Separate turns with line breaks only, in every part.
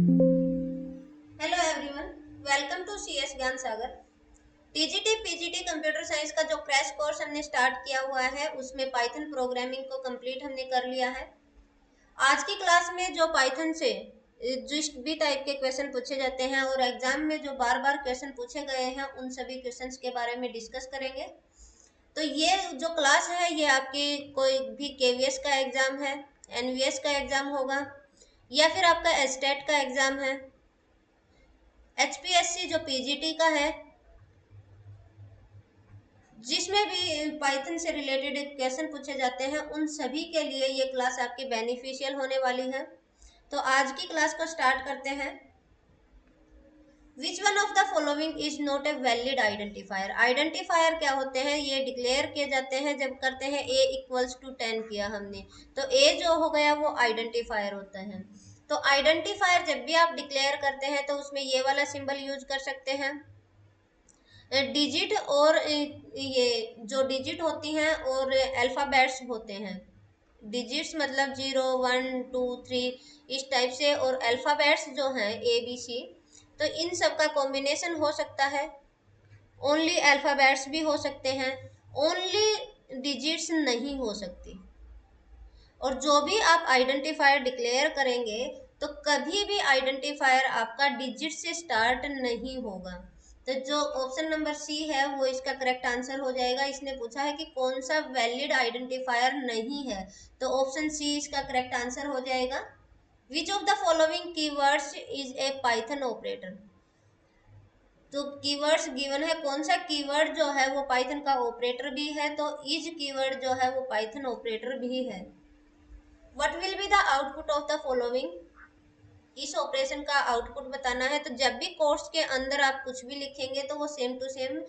Hello everyone, welcome to CS Gyan Sagar. TGT PGT computer science का जो crash course हमने start किया हुआ है उसमें पाइथन प्रोग्रामिंग को कंप्लीट हमने कर लिया है। आज की क्लास में जो पाइथन से जिस भी टाइप के क्वेश्चन पूछे जाते हैं और एग्जाम में जो बार बार क्वेश्चन पूछे गए हैं उन सभी क्वेश्चंस के बारे में डिस्कस करेंगे। तो ये जो क्लास है ये आपकी कोई भी केवीएस का एग्जाम है, एनवीएस का एग्जाम होगा या फिर आपका एस्टेट का एग्जाम है, एचपीएससी जो पीजीटी का है, जिसमें भी पाइथन से रिलेटेड क्वेश्चन पूछे जाते हैं उन सभी के लिए ये क्लास आपकी बेनिफिशियल होने वाली है। तो आज की क्लास को स्टार्ट करते हैं। Which one of the following is not a valid identifier. Identifier क्या होते हैं? ये डिक्लेयर किए जाते हैं जब करते हैं a इक्वल्स टू 10 किया हमने, तो a जो हो गया वो आइडेंटिफायर होता है। तो आइडेंटिफायर जब भी आप डिक्लेयर करते हैं तो उसमें ये वाला सिंबल यूज कर सकते हैं। डिजिट और ये जो डिजिट होती हैं और अल्फ़ाबेट्स होते हैं। डिजिट्स मतलब 0 1 2 3 इस टाइप से, और अल्फ़ाबेट्स जो हैं ABC, तो इन सब का कॉम्बिनेशन हो सकता है। ओनली अल्फ़ाबेट्स भी हो सकते हैं, ओनली डिजिट्स नहीं हो सकती। और जो भी आप आइडेंटिफायर डिक्लेयर करेंगे तो कभी भी आइडेंटिफायर आपका डिजिट से स्टार्ट नहीं होगा। तो जो ऑप्शन नंबर सी है वो इसका करेक्ट आंसर हो जाएगा। इसने पूछा है कि कौन सा वैलिड आइडेंटिफायर नहीं है, तो ऑप्शन सी इसका करेक्ट आंसर हो जाएगा। Which of the following keywords is a Python operator. तो कीवर्ड्स गिवन है, कौन सा कीवर्ड जो है वो पाइथन का ऑपरेटर भी है, तो इज कीवर्ड जो है वो पाइथन ऑपरेटर भी है। What will be the output of the following. इस ऑपरेशन का आउटपुट बताना है। तो जब भी कोर्स के अंदर आप कुछ भी लिखेंगे तो वो सेम टू सेम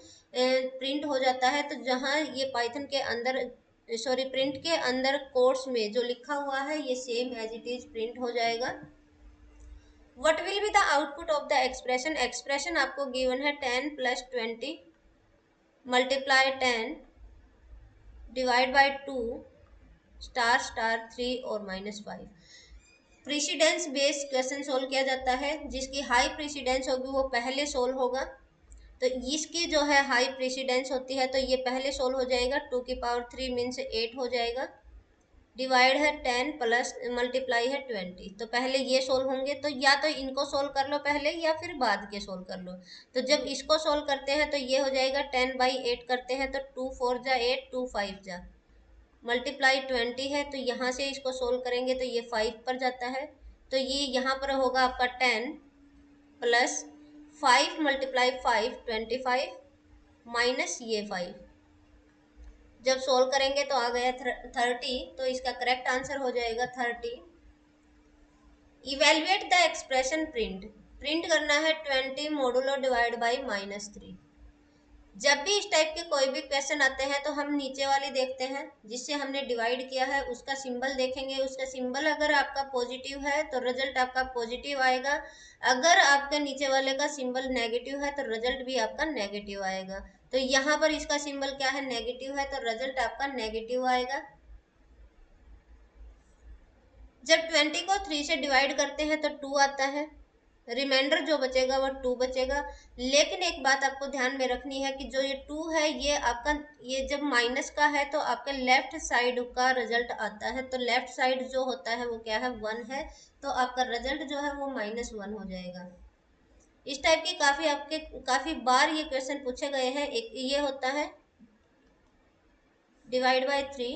प्रिंट हो जाता है। तो जहाँ ये पाइथन के अंदर सॉरी प्रिंट के अंदर कोर्स में जो लिखा हुआ है ये same as it is print हो जाएगा। What will be the output of the expression. Expression आपको गिवन है 10 + 20 multiply 10 divide by 2 star star 3 और -5। प्रेसिडेंस बेस्ड क्वेश्चन सोल्व किया जाता है। जिसकी हाई प्रेसिडेंस होगी वो पहले सोल्व होगा। तो इसकी जो है हाई प्रेसिडेंस होती है तो ये पहले सोल्व हो जाएगा। 2 की पावर 3 मीन्स 8 हो जाएगा। डिवाइड है 10 प्लस मल्टीप्लाई है 20, तो पहले ये सोल्व होंगे। तो या तो इनको सोल्व कर लो पहले या फिर बाद के सोल्व कर लो। तो जब इसको सोल्व करते हैं तो ये हो जाएगा 10/8 करते हैं तो 2 4 जा 8 2 5 जा मल्टीप्लाई 20 है। तो यहाँ से इसको सोल्व करेंगे तो ये 5 पर जाता है। तो ये यहाँ पर होगा आपका 10 प्लस 5 मल्टीप्लाई 5 25 माइनस ये 5। जब सोल्व करेंगे तो आ गया 30, तो इसका करेक्ट आंसर हो जाएगा 30। Evaluate the expression print. Print करना है 20 मोडुलो डिवाइड बाई -3। जब भी इस टाइप के कोई भी क्वेश्चन आते हैं तो हम नीचे वाली देखते हैं जिससे हमने डिवाइड किया है उसका सिंबल देखेंगे। उसका सिंबल अगर आपका पॉजिटिव है तो रिजल्ट आपका पॉजिटिव आएगा। अगर आपके नीचे वाले का सिंबल नेगेटिव है तो रिजल्ट भी आपका नेगेटिव आएगा। तो यहाँ पर इसका सिंबल क्या है? नेगेटिव है, तो रिजल्ट आपका नेगेटिव आएगा। जब 20 को 3 से डिवाइड करते हैं तो 2 आता है। रिमाइंडर जो बचेगा वो 2 बचेगा। लेकिन एक बात आपको ध्यान में रखनी है कि जो ये 2 है ये आपका, ये जब माइनस का है तो आपके लेफ्ट साइड का रिजल्ट आता है। तो लेफ्ट साइड जो होता है वो क्या है? 1 है। तो आपका रिजल्ट जो है वो -1 हो जाएगा। इस टाइप की काफी बार ये क्वेश्चन पूछे गए हैं। एक ये होता है divide by 3,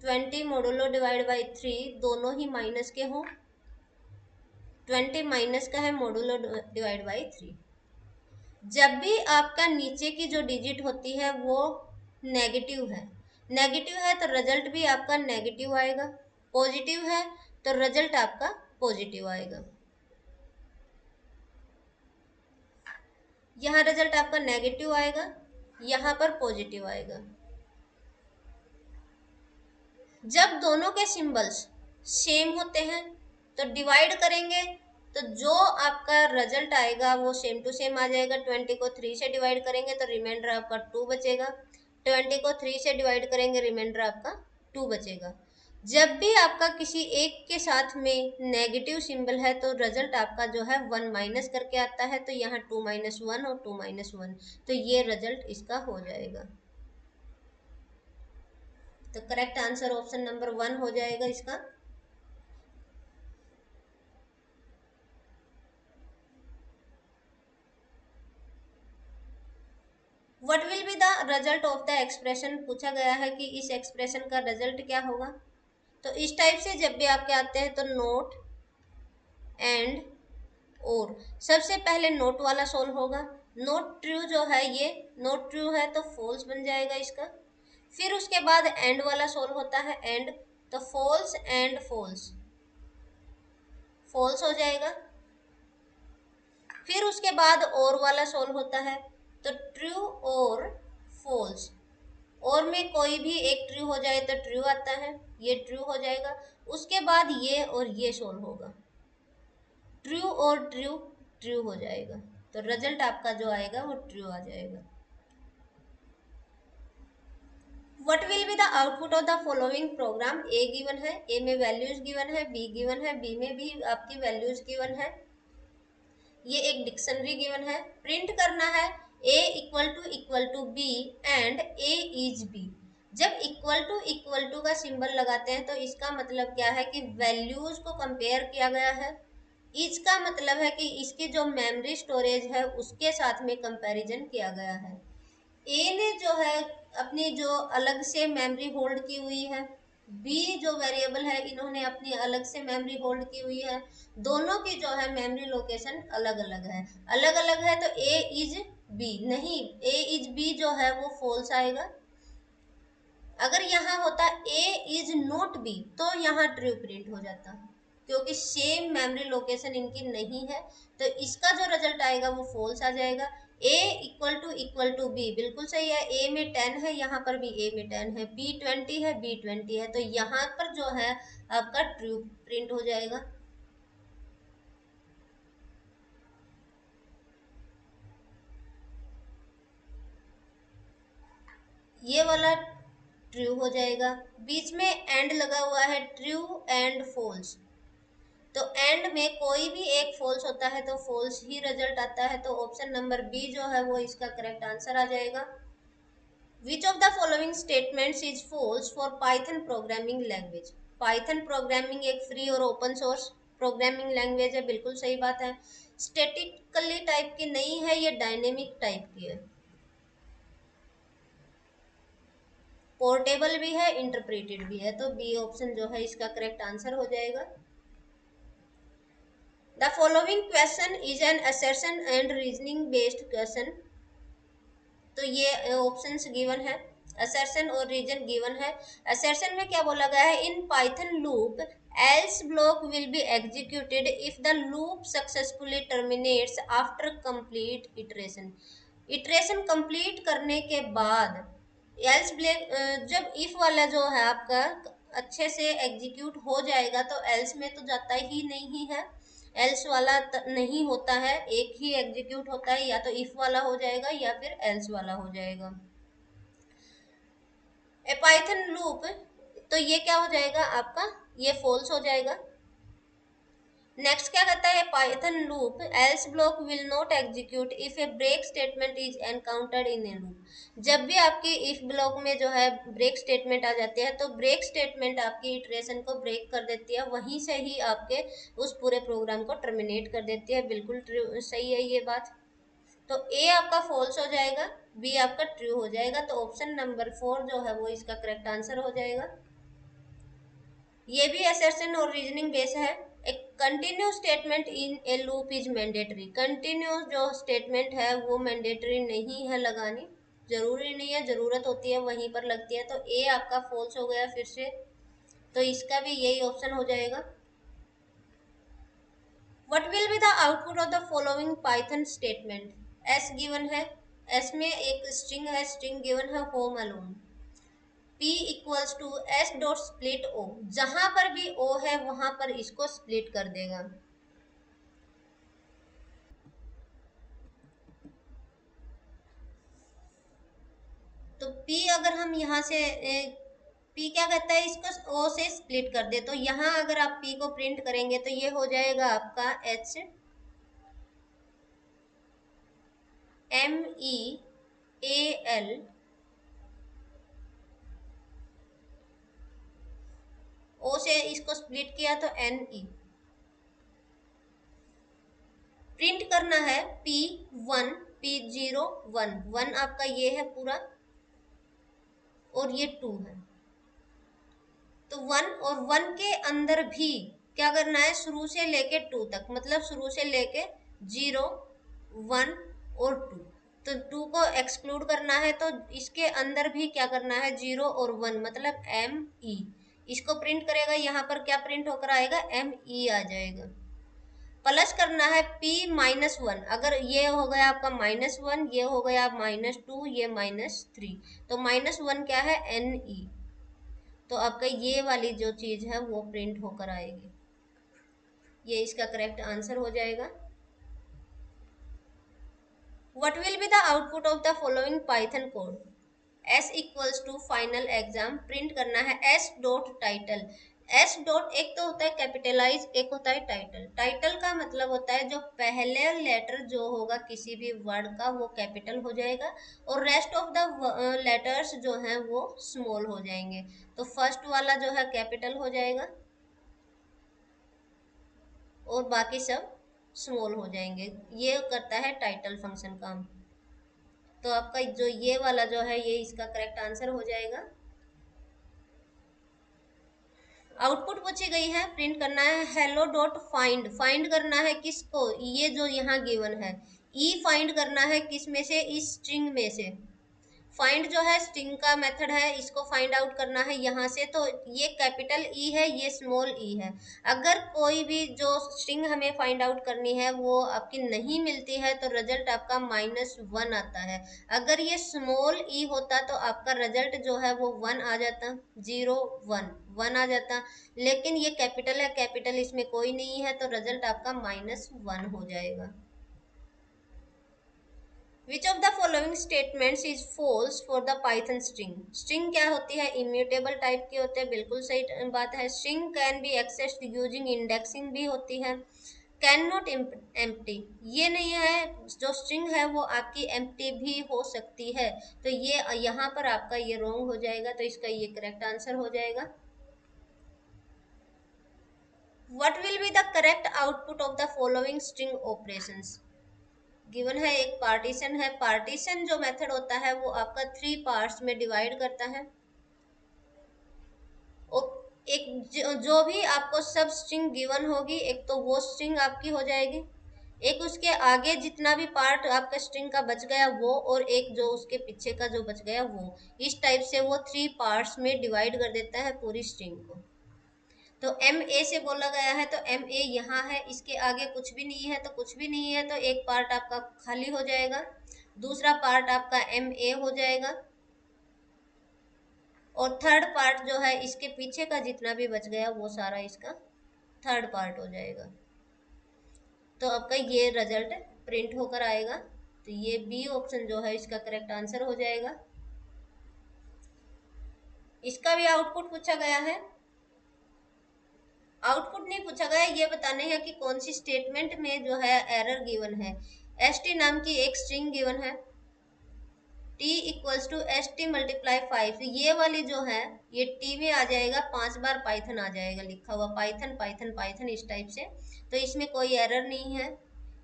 20 modulo divide by 3 दोनों ही माइनस के हों। 20 माइनस का है, मोडुलो डिवाइड बाई 3। जब भी आपका नीचे की जो डिजिट होती है वो नेगेटिव है तो रिजल्ट भी आपका नेगेटिव आएगा। पॉजिटिव है तो रिजल्ट आपका पॉजिटिव आएगा। यहाँ रिजल्ट आपका नेगेटिव आएगा, यहाँ पर पॉजिटिव आएगा। जब दोनों के सिंबल्स सेम होते हैं तो डिवाइड करेंगे तो जो आपका रिजल्ट आएगा वो सेम टू सेम आ जाएगा। 20 को 3 से डिवाइड करेंगे तो रिमाइंडर आपका 2 बचेगा। 20 को 3 से डिवाइड करेंगे, रिमाइंडर आपका 2 बचेगा। जब भी आपका किसी एक के साथ में नेगेटिव सिंबल है तो रिजल्ट आपका जो है 1 माइनस करके आता है, तो यहाँ 2 - 1 और 2 - 1, तो ये रिजल्ट इसका हो जाएगा। तो करेक्ट आंसर ऑप्शन नंबर 1 हो जाएगा इसका। What will be the result of the expression, पूछा गया है कि इस एक्सप्रेशन का रिजल्ट क्या होगा। तो इस टाइप से जब भी आपके आते हैं तो नोट एंड और, सबसे पहले नोट वाला सोल्व होगा। नोट ट्रू जो है ये नोट ट्रू है तो फॉल्स बन जाएगा इसका। फिर उसके बाद एंड वाला सोल्व होता है, एंड तो फॉल्स एंड फॉल्स, फॉल्स हो जाएगा। फिर उसके बाद और वाला सोल्व होता है, तो ट्रू और फॉल्स, और में कोई भी एक ट्रू हो जाए तो ट्रू आता है, ये ट्रू हो जाएगा। उसके बाद ये और ये सोल्व होगा, ट्रू और ट्रू ट्रू हो जाएगा, तो रिजल्ट आपका जो आएगा वो ट्रू आ जाएगा। What will be the output of the following programme, A given है, ए में वैल्यूज गिवन है, बी गिवन है, बी में भी आपकी वैल्यूज गिवन है, ये एक डिक्शनरी गिवन है। प्रिंट करना है a equal to b and a is b। जब इक्वल टू का सिंबल लगाते हैं तो इसका मतलब क्या है कि वैल्यूज को कंपेयर किया गया है। इज का मतलब है कि इसकी जो मेमोरी स्टोरेज है उसके साथ में कंपैरिजन किया गया है। ए ने जो है अपनी जो अलग से मेमोरी होल्ड की हुई है, बी जो वेरिएबल है इन्होंने अपनी अलग से मेमोरी होल्ड की हुई है। दोनों की जो है मेमोरी लोकेशन अलग अलग है, अलग अलग है, तो ए इज बी नहीं, ए इज बी जो है वो फॉल्स आएगा। अगर यहाँ होता ए इज नॉट बी तो यहाँ ट्रू प्रिंट हो जाता, क्योंकि सेम मेमोरी लोकेशन इनकी नहीं है, तो इसका जो रिजल्ट आएगा वो फॉल्स आ जाएगा। ए इक्वल टू बी बिल्कुल सही है, ए में 10 है, यहाँ पर भी ए में 10 है, बी 20 है, बी 20 है, तो यहाँ पर जो है आपका ट्रू प्रिंट हो जाएगा। ये वाला ट्रू हो जाएगा। बीच में एंड लगा हुआ है, ट्रू एंड फॉल्स, तो एंड में कोई भी एक फॉल्स होता है तो फॉल्स ही रिजल्ट आता है, तो ऑप्शन नंबर बी जो है वो इसका करेक्ट आंसर आ जाएगा। Which of the following statements is false for Python programming language. Python programming एक फ्री और ओपन सोर्स प्रोग्रामिंग लैंग्वेज है, बिल्कुल सही बात है। स्टैटिकली टाइप की नहीं है, ये डायनेमिक टाइप की है। पोर्टेबल भी है, इंटरप्रेटेड भी है, तो बी ऑप्शन जो है इसका करेक्ट आंसर हो जाएगा। The following question is an assertion and reasoning based question, तो ये ऑप्शंस गिवन है, assertion और रीजन गिवन है। assertion में क्या बोला गया है, in Python loop else block will be executed if the loop successfully terminates after complete iteration. Iteration complete करने के बाद एल्स ब्लॉक, जब इफ वाला जो है आपका अच्छे से एग्जीक्यूट हो जाएगा तो एल्स में तो जाता ही नहीं है, एल्स वाला नहीं होता है, एक ही एग्जीक्यूट होता है, या तो इफ वाला हो जाएगा या फिर एल्स वाला हो जाएगा। ए पाइथन लूप, तो ये क्या हो जाएगा आपका, ये फॉल्स हो जाएगा। नेक्स्ट क्या कहता है, Python loop else block will not execute if a break statement is encountered in a loop. जब भी आपकी इफ ब्लॉक में जो है ब्रेक स्टेटमेंट आ जाती है तो ब्रेक स्टेटमेंट आपकी इटरेशन को ब्रेक कर देती है, वहीं से ही आपके उस पूरे प्रोग्राम को टर्मिनेट कर देती है। बिल्कुल सही है ये बात, तो ए आपका फॉल्स हो जाएगा, बी आपका ट्रू हो जाएगा, तो ऑप्शन नंबर 4 जो है वो इसका करेक्ट आंसर हो जाएगा। ये भी असर्शन और रीजनिंग बेस है। एक continue statement in a loop is mandatory, continue जो स्टेटमेंट है वो मैंडेटरी नहीं है लगानी, जरूरी नहीं है, जरूरत होती है वहीं पर लगती है, तो ए आपका फॉल्स हो गया फिर से, तो इसका भी यही ऑप्शन हो जाएगा। What will be the output of the following Python statement, S given है, एस में एक स्ट्रिंग है, स्ट्रिंग गिवन है home alone, P equals to S dot split O, जहां पर भी ओ है वहां पर इसको स्प्लिट कर देगा। तो P अगर हम यहाँ से पी क्या कहता है, इसको ओ से स्प्लिट कर दे, तो यहाँ अगर आप पी को प्रिंट करेंगे तो ये हो जाएगा आपका H M E A L, O से इसको स्प्लिट किया तो एन ई। प्रिंट करना है P one, P zero one, one आपका ये है पूरा और ये टू है, तो वन और वन के अंदर भी क्या करना है, शुरू से लेके टू तक, मतलब शुरू से लेके जीरो वन और टू, तो टू को एक्सक्लूड करना है, तो इसके अंदर भी क्या करना है, जीरो और वन, मतलब एम ई। इसको प्रिंट करेगा, यहाँ पर क्या प्रिंट होकर आएगा, एम ई आ जाएगा। प्लस करना है p माइनस वन, अगर ये हो गया आपका माइनस वन, ये हो गया माइनस टू, ये माइनस थ्री, तो माइनस वन क्या है, एन ई, तो आपका ये वाली जो चीज है वो प्रिंट होकर आएगी, ये इसका करेक्ट आंसर हो जाएगा। What will be the output of the following Python code, s equals to final exam, print करना है s dot title. S dot एक तो होता है कैपिटलाइज, एक होता है टाइटल। टाइटल का मतलब होता है जो पहले लेटर जो होगा किसी भी वर्ड का वो कैपिटल हो जाएगा, और रेस्ट ऑफ द लेटर्स जो हैं वो स्मॉल हो जाएंगे, तो फर्स्ट वाला जो है कैपिटल हो जाएगा और बाकी सब स्मॉल हो जाएंगे, ये करता है टाइटल फंक्शन काम। तो आपका जो ये वाला जो है ये इसका करेक्ट आंसर हो जाएगा। आउटपुट पूछी गई है, प्रिंट करना है हेलो डॉट फाइंड, फाइंड करना है किसको, ये जो यहाँ गिवन है, ई फाइंड करना है किस में से, इस स्ट्रिंग में से। फाइंड जो है स्ट्रिंग का मेथड है, इसको फाइंड आउट करना है यहाँ से, तो ये कैपिटल ई है, ये स्मॉल ई है। अगर कोई भी जो स्ट्रिंग हमें फाइंड आउट करनी है वो आपकी नहीं मिलती है तो रिजल्ट आपका माइनस वन आता है। अगर ये स्मॉल ई होता तो आपका रिजल्ट जो है वो वन आ जाता, जीरो वन, वन आ जाता, लेकिन ये कैपिटल है, कैपिटल इसमें कोई नहीं है, तो रिजल्ट आपका माइनस वन हो जाएगा। Which of the following statements is false for the Python string? String क्या होती है, immutable टाइप की होते हैं, बिल्कुल सही बात है। String can be accessed using indexing भी होती है। Can not empty, ये नहीं है, जो string है वो आपकी empty भी हो सकती है, तो ये यहाँ पर आपका ये wrong हो जाएगा, तो इसका ये correct आंसर हो जाएगा। What will be the correct output of the following string operations? Given है एक पार्टीशन है, पार्टीशन जो मेथड होता है वो आपका थ्री पार्ट्स में डिवाइड करता है, और एक जो भी आपको सब स्ट्रिंग गिवन होगी, एक तो वो स्ट्रिंग आपकी हो जाएगी, एक उसके आगे जितना भी पार्ट आपका स्ट्रिंग का बच गया वो, और एक जो उसके पीछे का जो बच गया वो, इस टाइप से वो थ्री पार्ट्स में डिवाइड कर देता है पूरी स्ट्रिंग को। तो एम ए से बोला गया है, तो एम ए यहाँ है, इसके आगे कुछ भी नहीं है, तो कुछ भी नहीं है, तो एक पार्ट आपका खाली हो जाएगा, दूसरा पार्ट आपका एम ए हो जाएगा, और थर्ड पार्ट जो है इसके पीछे का जितना भी बच गया वो सारा इसका थर्ड पार्ट हो जाएगा। तो आपका ये रिजल्ट प्रिंट होकर आएगा, तो ये बी ऑप्शन जो है इसका करेक्ट आंसर हो जाएगा। इसका भी आउटपुट पूछा गया है, आउटपुट नहीं पूछा गया, ये बताने हैं कि कौन सी स्टेटमेंट में जो है एरर गिवन है। एस टी नाम की एक स्ट्रिंग गिवन है, t equals to s t multiply five, ये वाली जो है ये टी में आ जाएगा, 5 बार पाइथन आ जाएगा लिखा हुआ, पाइथन पाइथन पाइथन इस टाइप से, तो इसमें कोई एरर नहीं है।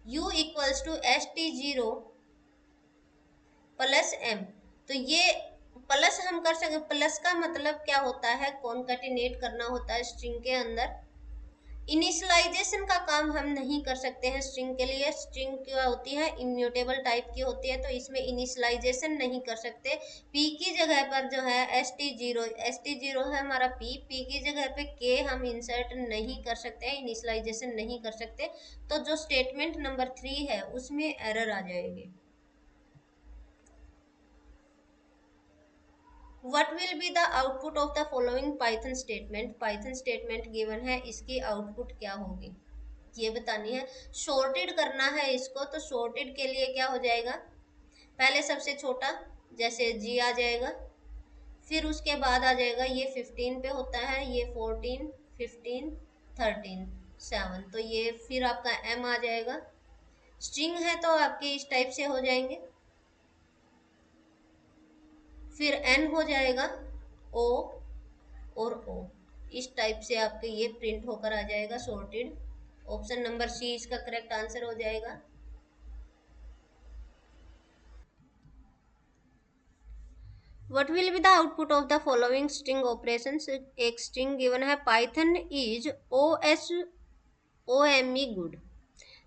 U equals to s t zero plus m, तो ये प्लस हम कर सकते, प्लस का मतलब क्या होता है, कॉन्कैटिनेट करना होता है स्ट्रिंग के अंदर। इनिशियलाइजेशन का काम हम नहीं कर सकते हैं स्ट्रिंग के लिए, स्ट्रिंग क्या होती है, इम्यूटेबल टाइप की होती है, तो इसमें इनिशियलाइजेशन नहीं कर सकते। पी की जगह पर जो है s t zero, S t zero है हमारा पी, पी की जगह पे के हम इंसर्ट नहीं कर सकते हैं, इनिशियलाइजेशन नहीं कर सकते, तो जो स्टेटमेंट नंबर 3 है उसमें एरर आ जाएगी। What will be the output of the following Python statement? Python statement given है, इसकी आउटपुट क्या होगी ये बतानी है। शॉर्टेड करना है इसको, तो शॉर्टेड के लिए क्या हो जाएगा, पहले सबसे छोटा जैसे जी आ जाएगा, फिर उसके बाद आ जाएगा ये 15 पे होता है, ये 14, 15, 13, 7, तो ये फिर आपका m आ जाएगा। स्ट्रिंग है तो आपके इस टाइप से हो जाएंगे। फिर n हो जाएगा, o और o, इस टाइप से आपके ये प्रिंट होकर आ जाएगा सॉर्टेड। ऑप्शन नंबर सी इसका करेक्ट आंसर हो जाएगा। What will be the output of the following string operations? एक string given है, Python is OSOME good।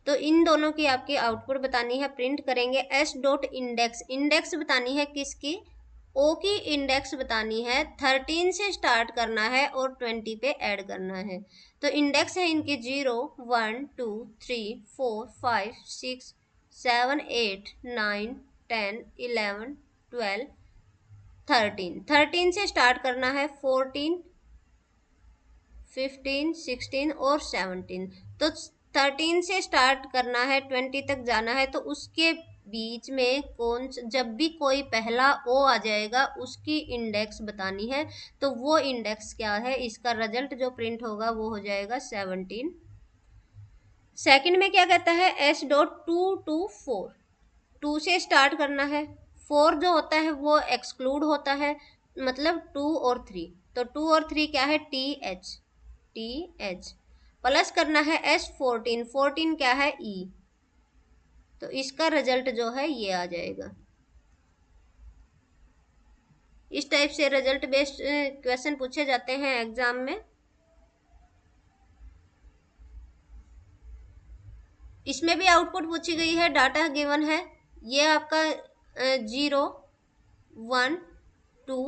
तो इन दोनों की आपकी आउटपुट बतानी है। प्रिंट करेंगे s डॉट इंडेक्स, इंडेक्स बतानी है किसकी, o की इंडेक्स बतानी है। 13 से स्टार्ट करना है और 20 पे ऐड करना है। तो इंडेक्स है इनकी 0, 1, 2, 3, 4, 5, 6, 7, 8, 9, 10, 11, 12, 13। 13 से स्टार्ट करना है, 14, 15, 16 और 17। तो 13 से स्टार्ट करना है, 20 तक जाना है, तो उसके बीच में जब भी कोई पहला ओ आ जाएगा उसकी इंडेक्स बतानी है। तो वो इंडेक्स क्या है, इसका रिजल्ट जो प्रिंट होगा वो हो जाएगा 17। सेकंड में क्या कहता है, s डॉट 2 to 4, 2 से स्टार्ट करना है, 4 जो होता है वो एक्सक्लूड होता है, मतलब 2 और 3। तो 2 और 3 क्या है, टी एच प्लस करना है s14, 14 क्या है, e। तो इसका रिजल्ट जो है ये आ जाएगा। इस टाइप से रिजल्ट बेस्ड क्वेश्चन पूछे जाते हैं एग्जाम में। इसमें भी आउटपुट पूछी गई है, डाटा गिवन है, ये आपका 0, 1, 2,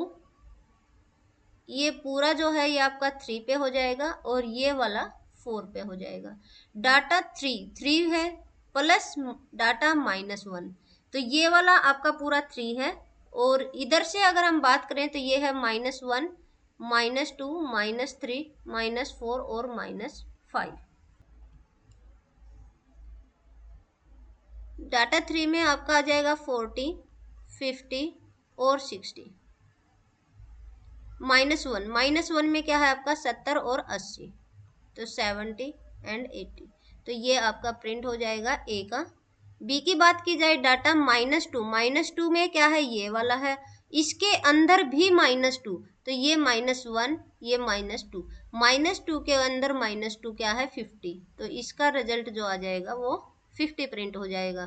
ये पूरा जो है ये आपका 3 पे हो जाएगा और ये वाला 4 पे हो जाएगा। डाटा 3 है प्लस डाटा -1, तो ये वाला आपका पूरा 3 है। और इधर से अगर हम बात करें तो ये है -1, -2, -3, -4 और -5। डाटा 3 में आपका आ जाएगा 40, 50 और 60। -1 में क्या है आपका 70 और 80, तो 70 एंड 80। तो ये आपका प्रिंट हो जाएगा ए का। बी की बात की जाए, डाटा -2 में क्या है, ये वाला है, इसके अंदर भी -2, तो ये -1, ये -2, -2 के अंदर -2 क्या है, 50। तो इसका रिजल्ट जो आ जाएगा वो 50 प्रिंट हो जाएगा।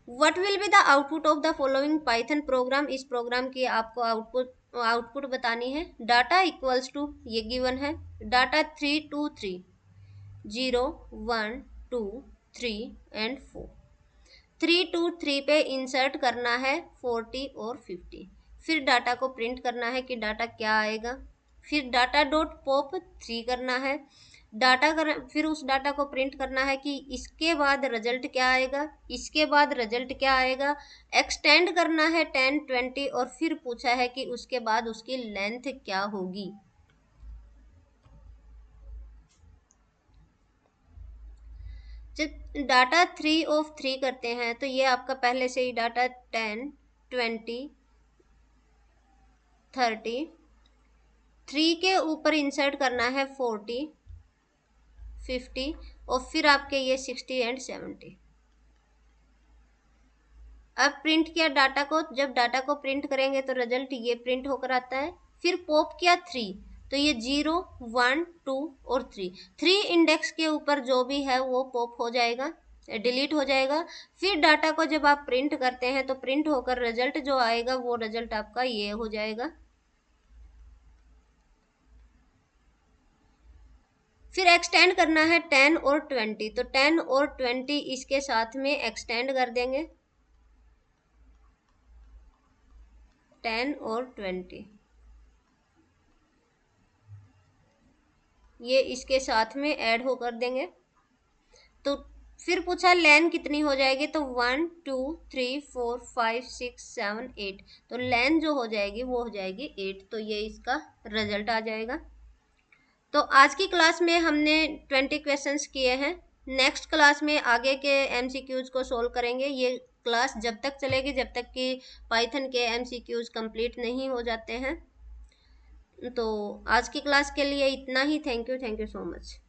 What will be the output of the following Python program? इस प्रोग्राम की आपको आउटपुट बतानी है। डाटा इक्वल्स टू, ये गिवन है, डाटा 3 to 3, 0, 1, 2, 3 एंड 4। 3 to 3 पे इंसर्ट करना है 40 और 50। फिर डाटा को प्रिंट करना है कि डाटा क्या आएगा। फिर डाटा डॉट पॉप 3 करना है, फिर उस डाटा को प्रिंट करना है कि इसके बाद रिजल्ट क्या आएगा, इसके बाद रिजल्ट क्या आएगा। एक्सटेंड करना है 10, 20 और फिर पूछा है कि उसके बाद उसकी लेंथ क्या होगी। जब डाटा 3 ऑफ 3 करते हैं तो ये आपका पहले से ही डाटा 10, 20, 30, 3 के ऊपर इंसर्ट करना है 40, 50 और फिर आपके ये 60 एंड 70। अब प्रिंट किया डाटा को, जब डाटा को प्रिंट करेंगे तो रिजल्ट ये प्रिंट होकर आता है। फिर पॉप किया 3, तो ये 0, 1, 2 और 3 इंडेक्स के ऊपर जो भी है वो पॉप हो जाएगा, डिलीट हो जाएगा। फिर डाटा को जब आप प्रिंट करते हैं तो प्रिंट होकर रिजल्ट जो आएगा वो रिजल्ट आपका ये हो जाएगा। फिर एक्सटेंड करना है 10 और 20, तो 10 और 20 इसके साथ में एक्सटेंड कर देंगे, 10 और 20 ये इसके साथ में ऐड हो कर देंगे। तो फिर पूछा लेन कितनी हो जाएगी, तो 1, 2, 3, 4, 5, 6, 7, 8, तो लेन जो हो जाएगी वो हो जाएगी 8। तो ये इसका रिजल्ट आ जाएगा। तो आज की क्लास में हमने 20 क्वेश्चंस किए हैं। नेक्स्ट क्लास में आगे के एमसीक्यूज को सोल्व करेंगे। ये क्लास जब तक चलेगी जब तक कि पाइथन के एमसीक्यूज कंप्लीट नहीं हो जाते हैं। तो आज की क्लास के लिए इतना ही। Thank you so much.